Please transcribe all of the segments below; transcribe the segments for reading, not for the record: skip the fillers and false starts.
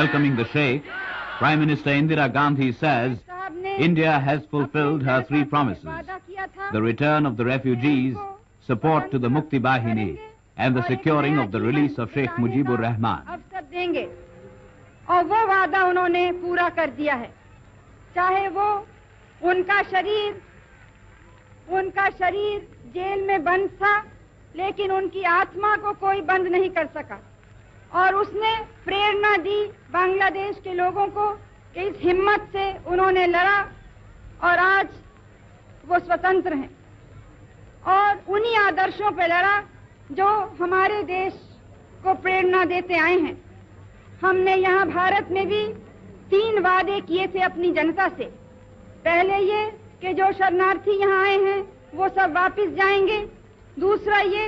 welcoming the Sheikh, Prime Minister Indira Gandhi says India has fulfilled her three promises: the return of the refugees, support to the Mukti Bahini, and the securing of the release of Sheikh Mujibur Rahman. और वो वादा उन्होंने पूरा कर दिया है, चाहे वो उनका शरीर जेल में बंद था, लेकिन उनकी आत्मा को कोई बंद नहीं कर सका। और उसने प्रेरणा दी बांग्लादेश के लोगों को कि इस हिम्मत से उन्होंने लड़ा और आज वो स्वतंत्र हैं और उन्हीं आदर्शों पर लड़ा जो हमारे देश को प्रेरणा देते आए हैं। हमने यहाँ भारत में भी 3 वादे किए थे अपनी जनता से। पहले ये कि जो शरणार्थी यहाँ आए हैं वो सब वापस जाएंगे, दूसरा ये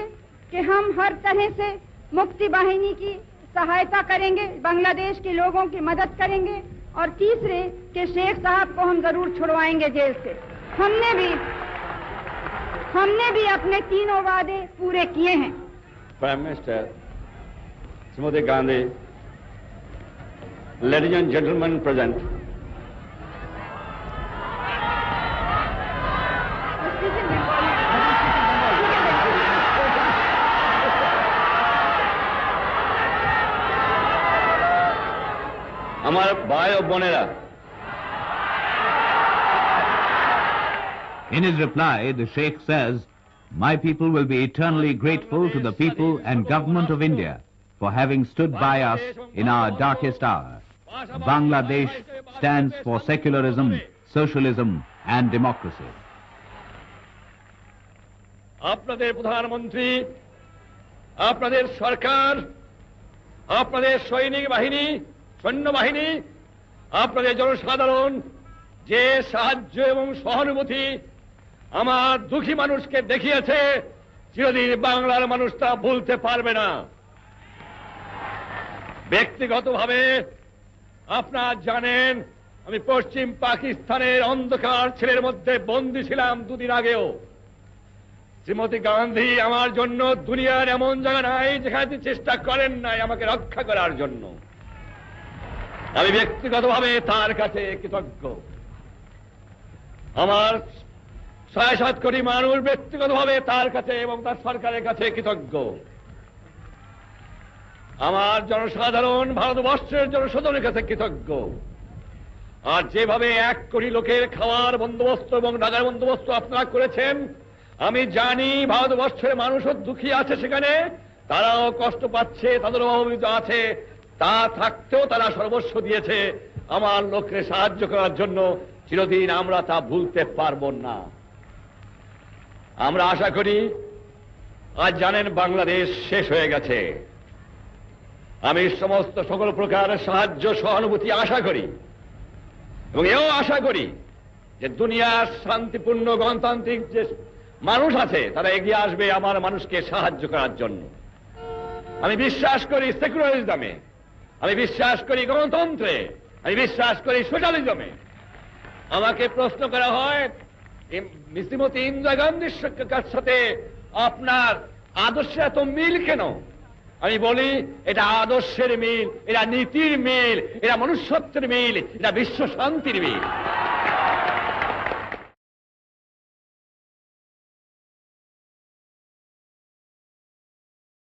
कि हम हर तरह से मुक्ति वाहिनी की सहायता करेंगे, बांग्लादेश के लोगों की मदद करेंगे, और तीसरे कि शेख साहब को हम जरूर छुड़वाएंगे जेल से। हमने भी अपने 3 वादे पूरे किए हैं। Prime minister Shrimati Gandhi, ladies and gentlemen present, हमारे भाई और बोनेरा। In his reply, the Sheikh says, "My people will be eternally grateful to the people and government of India for having stood by us in our darkest hour. Bangladesh stands for secularism, socialism and democracy." আপনাদের প্রধানমন্ত্রী, আপনাদের সরকার, আপনাদের সৈনিক বাহিনী, সৈন্যবাহিনী, আপনাদের জনসাধারণ যে সাহায্য এবং সহানুভূতি আমার দুঃখী মানুষকে দেখিয়েছে, চিরদিন বাংলার মানুষ তা ভুলতে পারবে না। ব্যক্তিগতভাবে আপনারা জানেন আমি পশ্চিম পাকিস্তানের অন্ধকার ছেলের মধ্যে বন্দী ছিলাম 2 দিন আগেও। শ্রীমতী গান্ধী আমার জন্য দুনিয়ার এমন জায়গা নাই যেখানে চেষ্টা করেন নাই আমাকে রক্ষা করার জন্য। আমি ব্যক্তিগতভাবে তার কাছে কৃতজ্ঞ। আমার 6-7 কোটি মানুষ ব্যক্তিগতভাবে তার কাছে এবং তার সরকারের কাছে কৃতজ্ঞ। আমার জনসাধারণ ভারতবর্ষের জনসাধারণের কাছে কৃতজ্ঞ। আর যেভাবে 1 কোটি লোকের খাওয়ার বন্দোবস্ত এবং ঢাকার বন্দোবস্ত আপনারা করেছেন, আমি জানি ভারতবর্ষের মানুষও দুঃখী আছে, সেখানে তারাও কষ্ট পাচ্ছে, তাদেরও অভাবিত আছে। তা থাকতেও তারা সর্বস্ব দিয়েছে আমার লোককে সাহায্য করার জন্য। চিরদিন আমরা তা ভুলতে পারবো না। আমরা আশা করি, আজ জানেন বাংলাদেশ শেষ হয়ে গেছে। আমি সমস্ত সকল প্রকার সাহায্য সহানুভূতি আশা করি এবং এও আশা করি যে দুনিয়ার শান্তিপূর্ণ গণতান্ত্রিক যে মানুষ আছে তারা এগিয়ে আসবে আমার মানুষকে সাহায্য করার জন্য। আমি বিশ্বাস করি সেকুলারিজমে, আমি বিশ্বাস করি গণতন্ত্রে, আমি বিশ্বাস করি সোশ্যালিজমে। আমাকে প্রশ্ন করা হয় শ্রীমতী ইন্দিরা গান্ধীর সাথে আপনার আদর্শে এত মিল কেন? আমি বলি এটা আদর্শের মিল, এটা নীতির মিল, এটা মনুষ্যত্বের মিল, এটা বিশ্ব শান্তির মিল।